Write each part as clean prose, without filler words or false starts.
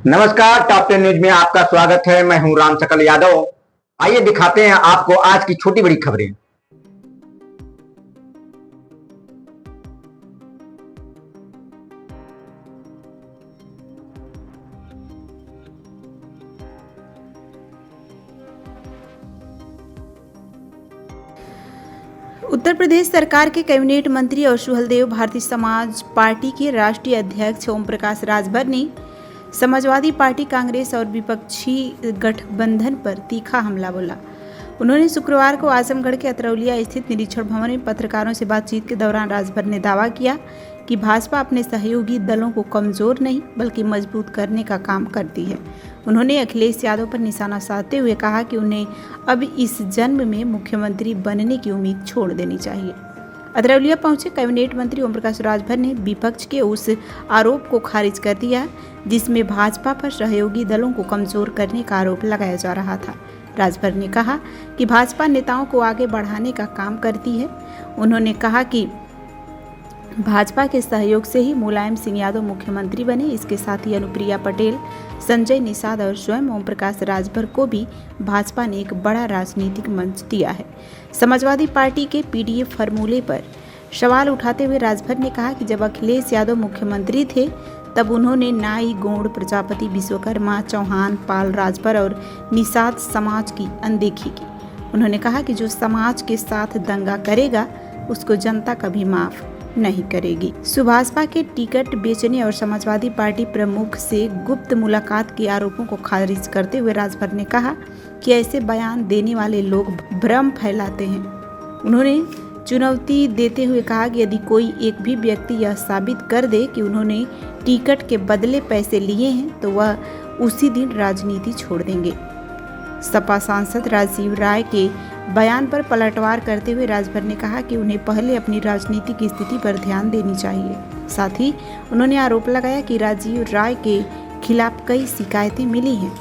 नमस्कार, top 10 news में आपका स्वागत है। मैं हूं राम सकल यादव। आइए दिखाते हैं आपको आज की छोटी बड़ी खबरें। उत्तर प्रदेश सरकार के कैबिनेट मंत्री और सुहलदेव भारतीय समाज पार्टी के राष्ट्रीय अध्यक्ष ओम प्रकाश राजभर ने समाजवादी पार्टी, कांग्रेस और विपक्षी गठबंधन पर तीखा हमला बोला। उन्होंने शुक्रवार को आजमगढ़ के अतरौलिया स्थित निरीक्षण भवन में पत्रकारों से बातचीत के दौरान राजभर ने दावा किया कि भाजपा अपने सहयोगी दलों को कमजोर नहीं बल्कि मजबूत करने का काम करती है। उन्होंने अखिलेश यादव पर निशाना साधते हुए कहा कि उन्हें अब इस जन्म में मुख्यमंत्री बनने की उम्मीद छोड़ देनी चाहिए। अतरौलिया पहुंचे कैबिनेट मंत्री ओम प्रकाश राजभर ने विपक्ष के उस आरोप को खारिज कर दिया जिसमें भाजपा पर सहयोगी दलों को कमजोर करने का आरोप लगाया जा रहा था। राजभर ने कहा कि भाजपा नेताओं को आगे बढ़ाने का काम करती है। उन्होंने कहा कि भाजपा के सहयोग से ही मुलायम सिंह यादव मुख्यमंत्री बने। इसके साथ ही अनुप्रिया पटेल, संजय निषाद और स्वयं ओम प्रकाश राजभर को भी भाजपा ने एक बड़ा राजनीतिक मंच दिया है। समाजवादी पार्टी के पीडीएफ फॉर्मूले पर सवाल उठाते हुए राजभर ने कहा कि जब अखिलेश यादव मुख्यमंत्री थे तब उन्होंने नाई, गौड़, प्रजापति, विश्वकर्मा, चौहान, पाल, राजभर और निषाद समाज की अनदेखी की। उन्होंने कहा कि जो समाज के साथ दंगा करेगा उसको जनता कभी माफ नहीं करेगी। सुभाषपा के टिकट बेचने और समाजवादी पार्टी प्रमुख से गुप्त मुलाकात के आरोपों को खारिज करते हुए राजभर ने कहा कि ऐसे बयान देने वाले लोग भ्रम फैलाते हैं। उन्होंने चुनौती देते हुए कहा कि यदि कोई एक भी व्यक्ति यह साबित कर दे कि उन्होंने टिकट के बदले पैसे लिए हैं तो वह उसी दिन राजनीति छोड़ देंगे। सपा सांसद राजीव राय के बयान पर पलटवार करते हुए राजभर ने कहा कि उन्हें पहले अपनी राजनीतिक स्थिति पर ध्यान देनी चाहिए। साथ ही उन्होंने आरोप लगाया कि राजीव राय के खिलाफ कई शिकायतें मिली हैं।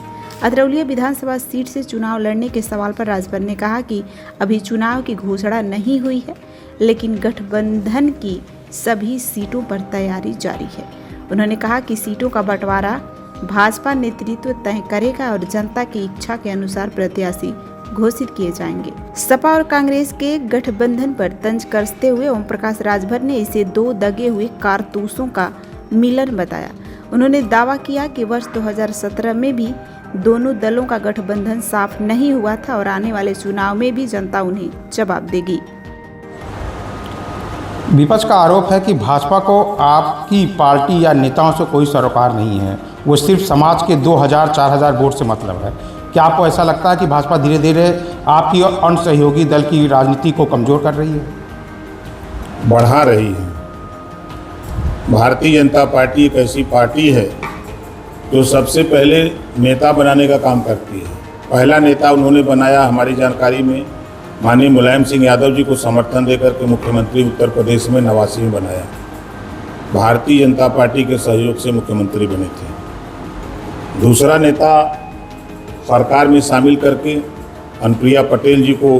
अतरौलिया विधानसभा सीट से चुनाव लड़ने के सवाल पर राजभर ने कहा कि अभी चुनाव की घोषणा नहीं हुई है, लेकिन गठबंधन की सभी सीटों पर तैयारी जारी है। उन्होंने कहा कि सीटों का बंटवारा भाजपा नेतृत्व तय करेगा और जनता की इच्छा के अनुसार प्रत्याशी घोषित किए जाएंगे। सपा और कांग्रेस के गठबंधन पर तंज कसते हुए ओम प्रकाश राजभर ने इसे दो दगे हुए कारतूसों का मिलन बताया। उन्होंने दावा किया कि वर्ष 2017 में भी दोनों दलों का गठबंधन साफ नहीं हुआ था और आने वाले चुनाव में भी जनता उन्हें जवाब देगी। विपक्ष का आरोप है कि भाजपा को आपकी पार्टी या नेताओं से कोई सरोकार नहीं है, वो सिर्फ समाज के 2000-4000 वोट से मतलब है। क्या आपको ऐसा लगता है कि भाजपा धीरे धीरे आपकी और अन्य सहयोगी दल की राजनीति को कमज़ोर कर रही है? बढ़ा रही है। भारतीय जनता पार्टी एक ऐसी पार्टी है जो सबसे पहले नेता बनाने का काम करती है। पहला नेता उन्होंने बनाया, हमारी जानकारी में माननीय मुलायम सिंह यादव जी को समर्थन देकर के मुख्यमंत्री उत्तर प्रदेश में 89 में बनाया। भारतीय जनता पार्टी के सहयोग से मुख्यमंत्री बने थे। दूसरा नेता सरकार में शामिल करके अनुप्रिया पटेल जी को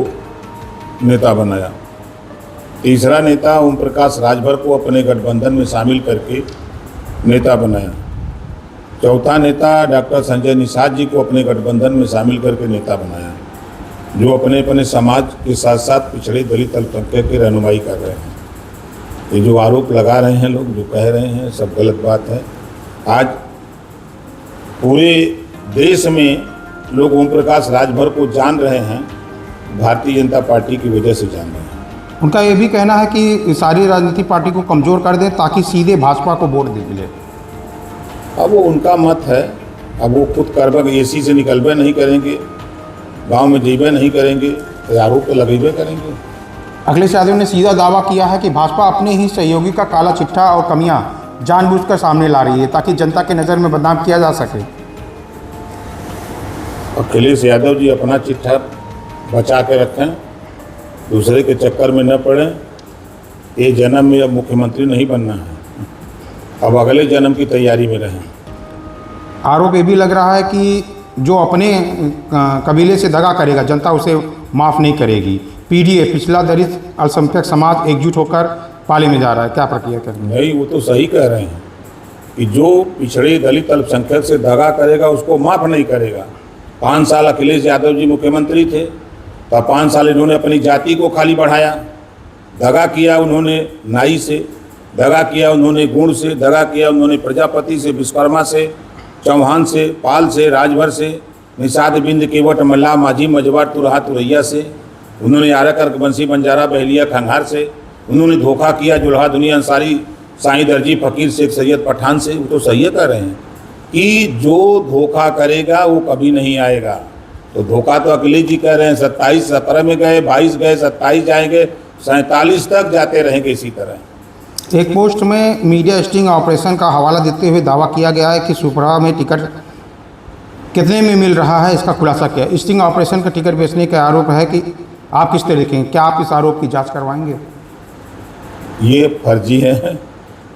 नेता बनाया। तीसरा नेता ओम प्रकाश राजभर को अपने गठबंधन में शामिल करके नेता बनाया। चौथा नेता डॉक्टर संजय निषाद जी को अपने गठबंधन में शामिल करके नेता बनाया, जो अपने अपने समाज के साथ साथ पिछड़े दलित अल्पसंख्यक की रहनुमाई कर रहे हैं। ये जो आरोप लगा रहे हैं लोग, जो कह रहे हैं, सब गलत बात है। आज पूरे देश में लोग ओम प्रकाश राजभर को जान रहे हैं, भारतीय जनता पार्टी की वजह से जान रहे हैं। उनका ये भी कहना है कि सारी राजनीतिक पार्टी को कमज़ोर कर दें ताकि सीधे भाजपा को वोट दे मिले। अब वो उनका मत है। अब वो खुद करबा एसी से निकलबे नहीं करेंगे, गांव में जीबे नहीं करेंगे, तो आरोप तो लगेबे करेंगे। अखिलेश यादव ने सीधा दावा किया है कि भाजपा अपने ही सहयोगी का काला चिट्ठा और कमियां जानबूझकर सामने ला रही है ताकि जनता की नज़र में बदनाम किया जा सके। अखिलेश यादव जी अपना चिट्ठा बचा के रखें, दूसरे के चक्कर में न पड़ें। ये जन्म में अब मुख्यमंत्री नहीं बनना है, अब अगले जन्म की तैयारी में रहें। आरोप ये भी लग रहा है कि जो अपने कबीले से दगा करेगा जनता उसे माफ़ नहीं करेगी। पीडीए पिछला दलित अल्पसंख्यक समाज एकजुट होकर पाले में जा रहा है, क्या प्रक्रिया करेंगे? नहीं, वो तो सही कह रहे हैं। कि जो पिछड़े दलित अल्पसंख्यक से दगा करेगा उसको माफ़ नहीं करेगा। 5 साल अखिलेश यादव जी मुख्यमंत्री थे, तो 5 साल इन्होंने अपनी जाति को खाली बढ़ाया, दगा किया उन्होंने नाई से, दगा किया उन्होंने गुण से, दगा किया उन्होंने प्रजापति से, विश्वकर्मा से, चौहान से, पाल से, राजभर से, निषाद बिंद केवट मल्ला माझी मजवार तुरहा तुरैया से, उन्होंने आरकर बंसी बंजारा बहलिया खंघार से, उन्होंने धोखा किया जुल्हा दुनिया अंसारी साईं दर्जी फकीर शेख सैयद पठान से। वो तो सही कह रहे हैं कि जो धोखा करेगा वो कभी नहीं आएगा। तो धोखा तो अखिलेश जी कह रहे हैं, 27 17 में गए, 22 गए, 27 जाएंगे, 47 तक जाते रहेंगे इसी तरह। एक पोस्ट में मीडिया स्टिंग ऑपरेशन का हवाला देते हुए दावा किया गया है कि सुप्रभा में टिकट कितने में मिल रहा है, इसका खुलासा किया। स्टिंग ऑपरेशन का टिकट बेचने का आरोप है कि आप किस तरह देखेंगे, क्या आप इस आरोप की जांच करवाएंगे? ये फर्जी है,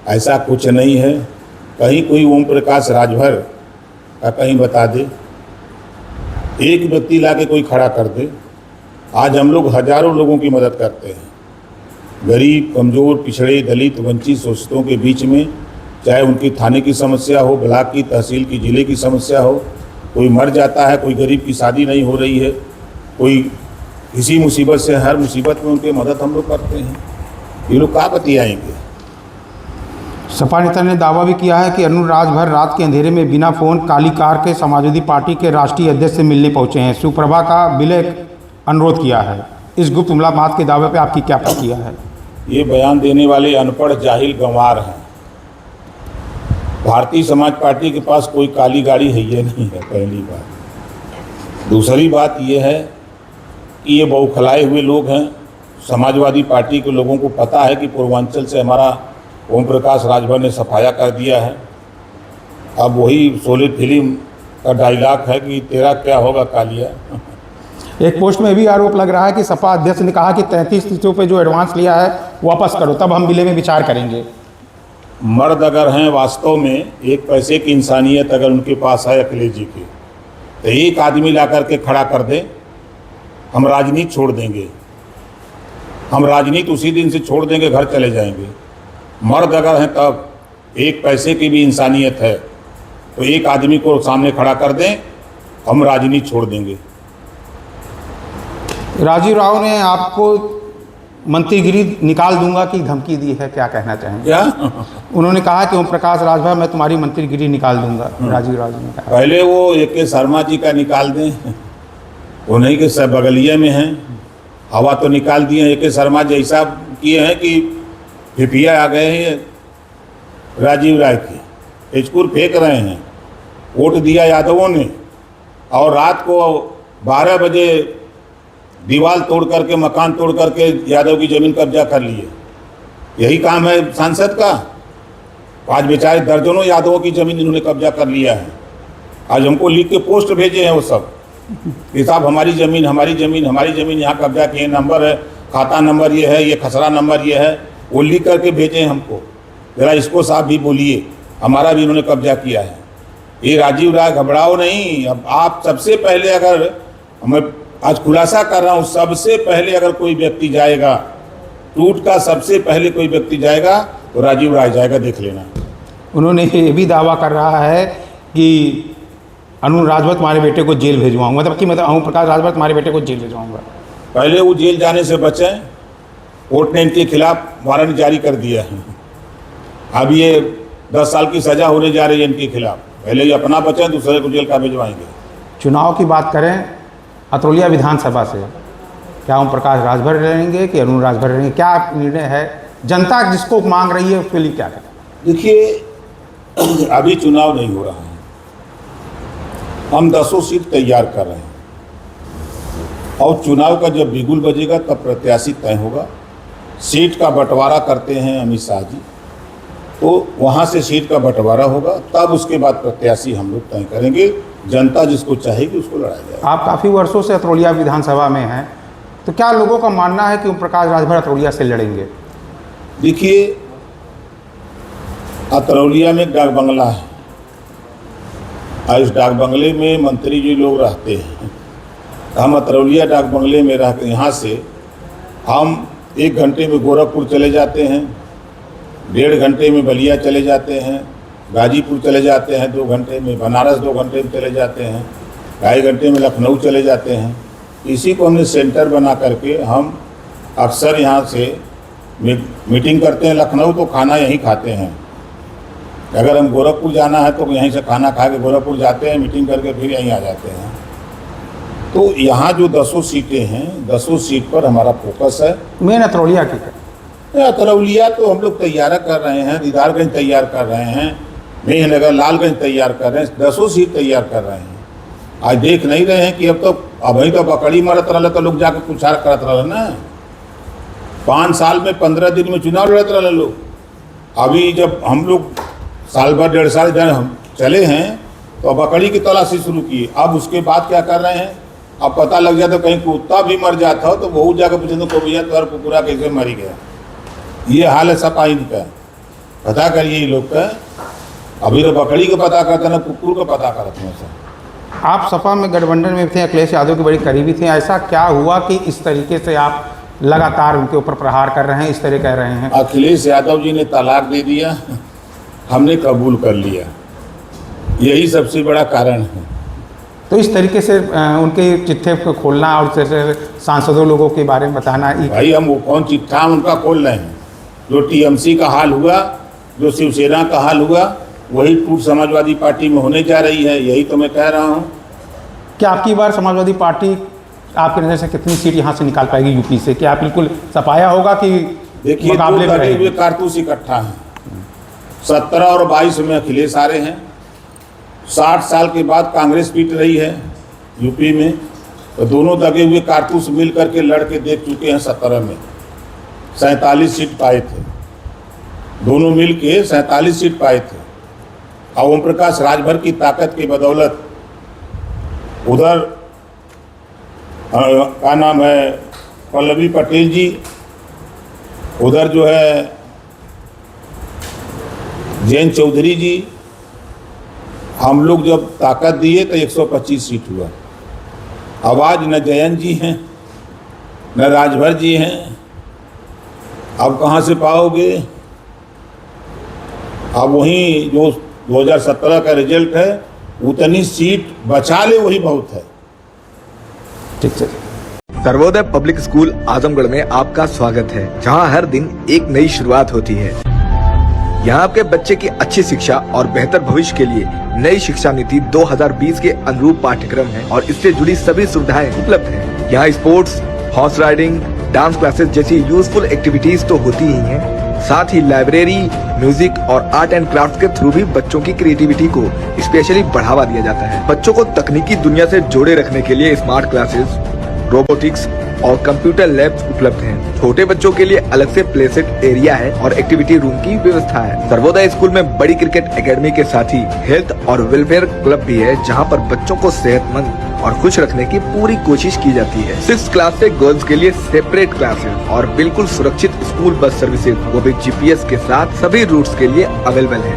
ऐसा कुछ नहीं है। कहीं कोई ओम प्रकाश राजभर का कहीं बता दे, एक व्यक्ति लाके कोई खड़ा कर दे। आज हम लोग हजारों लोगों की मदद करते हैं, गरीब, कमज़ोर, पिछड़े, दलित, वंचित, शोषितों के बीच में, चाहे उनकी थाने की समस्या हो, ब्लॉक की, तहसील की, ज़िले की समस्या हो, कोई मर जाता है, कोई गरीब की शादी नहीं हो रही है, कोई किसी मुसीबत से, हर मुसीबत में उनकी मदद हम लोग करते हैं। ये लोग कहाँ बतियाएंगे? सपा नेता ने दावा भी किया है कि अरुण राजभर रात के अंधेरे में बिना फ़ोन काली कार के समाजवादी पार्टी के राष्ट्रीय अध्यक्ष से मिलने पहुंचे हैं, सुप्रभा का विलय अनुरोध किया है। इस गुप्त मुलाकात के दावे पर आपकी क्या प्रतिक्रिया है? ये बयान देने वाले अनपढ़ जाहिल गंवार हैं। भारतीय समाज पार्टी के पास कोई काली गाड़ी है ये नहीं है, पहली बात। दूसरी बात ये है कि ये बौखलाए हुए लोग हैं। समाजवादी पार्टी के लोगों को पता है कि पूर्वांचल से हमारा ओम प्रकाश राजभर ने सफाया कर दिया है। अब वही शोले फिल्म का डायलॉग है कि तेरा क्या होगा कालिया। एक पोस्ट में भी आरोप लग रहा है कि सपा अध्यक्ष ने कहा कि 33 सीटों पे जो एडवांस लिया है वापस करो, तब हम विलय में विचार करेंगे। मर्द अगर हैं वास्तव में, एक पैसे की इंसानियत अगर उनके पास है अखिलेश जी की, तो एक आदमी ला करके खड़ा कर दें, हम राजनीति छोड़ देंगे। हम राजनीति उसी दिन से छोड़ देंगे, घर चले जाएंगे। मर्द अगर हैं तब, एक पैसे की भी इंसानियत है तो एक आदमी को सामने खड़ा कर दें, हम राजनीति छोड़ देंगे। राजीव राव ने आपको मंत्रीगिरी निकाल दूंगा की धमकी दी है, क्या कहना चाहेंगे? क्या उन्होंने कहा कि ओम प्रकाश राजभर मैं तुम्हारी मंत्रीगिरी निकाल दूंगा, राजीव राव जी ने कहा। पहले वो AK शर्मा जी का निकाल दें, वो नहीं कि सब बगलिया में हैं, हवा तो निकाल दिए। AK शर्मा जैसा किए हैं कि फिफिया आ गए हैं राजीव राय के, हिचकुर फेंक रहे हैं। वोट दिया यादवों ने और रात को 12 बजे दीवार तोड़ करके, मकान तोड़ करके यादव की ज़मीन कब्जा कर लिए। यही काम है सांसद का। आज बेचारे दर्जनों यादवों की ज़मीन इन्होंने कब्जा कर लिया है। आज हमको लिख के पोस्ट भेजे हैं वो सब कि साहब हमारी ज़मीन, हमारी ज़मीन, हमारी ज़मीन यहाँ कब्जा किए, नंबर है, खाता नंबर ये है, ये खसरा नंबर ये है, वो लिख करके भेजे हैं हमको। ज़रा इसको साहब भी बोलिए, हमारा भी इन्होंने कब्जा किया है। ये राजीव राय घबराओ नहीं। अब आप सबसे पहले, अगर मैं आज खुलासा कर रहा हूँ, सबसे पहले अगर कोई व्यक्ति जाएगा टूट का, सबसे पहले कोई व्यक्ति जाएगा तो राजीव राय जाएगा, देख लेना। उन्होंने ये भी दावा कर रहा है कि अरुण राजभर तुम्हारे बेटे को जेल भेजवाऊंगा, मतलब ओम प्रकाश राजभर तुम्हारे बेटे को जेल भेजवाऊंगा। पहले वो जेल जाने से बचें। कोर्ट ने इनके खिलाफ वारंट जारी कर दिया है। अब ये 10 साल की सज़ा होने जा रही है इनके खिलाफ। पहले ये अपना बचें, दूसरे को जेल का भिजवाएंगे। चुनाव की बात करें अतरौलिया विधानसभा से, क्या ओम प्रकाश राजभर रहेंगे कि अरुण राजभर रहेंगे, क्या निर्णय है? जनता जिसको मांग रही है उसके लिए क्या करें? देखिए, अभी चुनाव नहीं हो रहा है, हम 10 सीट तैयार कर रहे हैं और चुनाव का जब बिगुल बजेगा तब प्रत्याशी तय होगा। सीट का बंटवारा करते हैं अमित शाह जी, तो वहाँ से सीट का बंटवारा होगा, तब उसके बाद प्रत्याशी हम लोग तय करेंगे। जनता जिसको चाहेगी उसको लड़ाया जाएगा। आप काफ़ी वर्षों से अतरौलिया विधानसभा में हैं, तो क्या लोगों का मानना है कि ओम प्रकाश राजभर अतरौलिया से लड़ेंगे? देखिए, अतरौलिया में डाक बंगला है और इस डाक बंगले में मंत्री जी लोग रहते हैं। हम अतरौलिया डाक बंगले में रह यहाँ से हम 1 घंटे में गोरखपुर चले जाते हैं, 1.5 घंटे में बलिया चले जाते हैं, गाजीपुर चले जाते हैं 2 घंटे में, बनारस 2 घंटे में चले जाते हैं, 2.5 घंटे में लखनऊ चले जाते हैं। इसी को हमने सेंटर बना करके हम अक्सर यहाँ से मीटिंग करते हैं। लखनऊ तो खाना यहीं खाते हैं, अगर हम गोरखपुर जाना है तो यहीं से खाना खा के गोरखपुर जाते हैं, मीटिंग करके फिर यहीं आ जाते हैं। तो यहाँ जो 10 सीटें हैं, 10 सीट पर हमारा फोकस है। मेन अतरौलिया की अतरौलिया तो हम लोग तैयार कर रहे हैं, दीदारगंज तैयार कर रहे हैं, मेहनगर लालगंज तैयार कर रहे हैं, 10 सीट तैयार कर रहे हैं। आज देख नहीं रहे हैं कि अभी तो बकड़ी मरत रहा तो लोग जाकर कुछ करत रहा ना। 5 साल में 15 दिन में चुनाव लड़त रहा लोग। अभी जब हम लोग साल भर 1.5 साल जब हम चले हैं तो बकरी की तलाशी शुरू की। अब उसके बाद क्या कर रहे हैं, अब पता लग जाता कहीं कुत्ता भी मर जाता हो तो बहुत जाकर पूछे तो भैया तुम्हारा कुकुरा कैसे मरी गया। ये हाल है सपा इनका, पता करिए लोग का। अभी तो बकरी को पता करते ना कुकुर को पता करते हैं सर। आप सपा में गठबंधन में थे, अखिलेश यादव के बड़ी करीबी थे, ऐसा क्या हुआ कि इस तरीके से आप लगातार उनके ऊपर प्रहार कर रहे हैं, इस तरह कह रहे हैं? अखिलेश यादव जी ने तलाक दे दिया, हमने कबूल कर लिया, यही सबसे बड़ा कारण है। तो इस तरीके से उनके चिट्ठे को खोलना और सांसदों लोगों के बारे में बताना, भाई हम वो कौन चिट्ठा उनका खोल रहे हैं? जो टीएमसी का हाल हुआ, जो शिवसेना का हाल हुआ, वही टूट समाजवादी पार्टी में होने जा रही है। यही तो मैं कह रहा हूँ। क्या आपकी बार समाजवादी पार्टी आपके नज़र से कितनी सीट यहाँ से निकाल पाएगी यूपी से? क्या बिल्कुल सपाया होगा कि देखिए, मुकाबले में लगे हुए कारतूस इकट्ठा हैं। 17 और 22 में अखिलेश आ रहे हैं। 60 साल के बाद कांग्रेस पीट रही है यूपी में, तो दोनों दगे हुए कारतूस मिल करके लड़ के देख चुके हैं। 17 में 47 सीट पाए थे, दोनों मिल के 47 सीट पाए थे। और ओम प्रकाश राजभर की ताकत की बदौलत उधर का नाम है पल्लवी पटेल जी, उधर जो है जयंत चौधरी जी, हम लोग जब ताकत दिए तो 125 सीट हुआ। अब आज न जयंत जी हैं न राजभर जी हैं, अब कहाँ से पाओगे? अब वहीं जो 2017 का रिजल्ट है, उतनी सीट बचा ले वही बहुत है। ठीक है। सर्वोदय पब्लिक स्कूल आजमगढ़ में आपका स्वागत है, जहां हर दिन एक नई शुरुआत होती है। यहाँ आपके बच्चे की अच्छी शिक्षा और बेहतर भविष्य के लिए नई शिक्षा नीति 2020 के अनुरूप पाठ्यक्रम है और इससे जुड़ी सभी सुविधाएं उपलब्ध हैं। यहाँ sports, horse riding, dance classes जैसी यूजफुल एक्टिविटीज तो होती ही हैं, साथ ही लाइब्रेरी, म्यूजिक और आर्ट एंड क्राफ्ट के थ्रू भी बच्चों की क्रिएटिविटी को स्पेशली बढ़ावा दिया जाता है। बच्चों को तकनीकी दुनिया से जोड़े रखने के लिए स्मार्ट क्लासेस, रोबोटिक्स और कंप्यूटर लैब्स उपलब्ध हैं। छोटे बच्चों के लिए अलग से प्ले सेट एरिया है और एक्टिविटी रूम की व्यवस्था है। सर्वोदय स्कूल में बड़ी क्रिकेट एकेडमी के साथ ही हेल्थ और वेलफेयर क्लब भी है, जहां पर बच्चों को सेहतमंद और खुश रखने की पूरी कोशिश की जाती है। 6th क्लास से गर्ल्स के लिए सेपरेट क्लासेस और बिल्कुल सुरक्षित स्कूल बस सर्विसेज, वो भी GPS के साथ सभी रूट्स के लिए अवेलेबल है।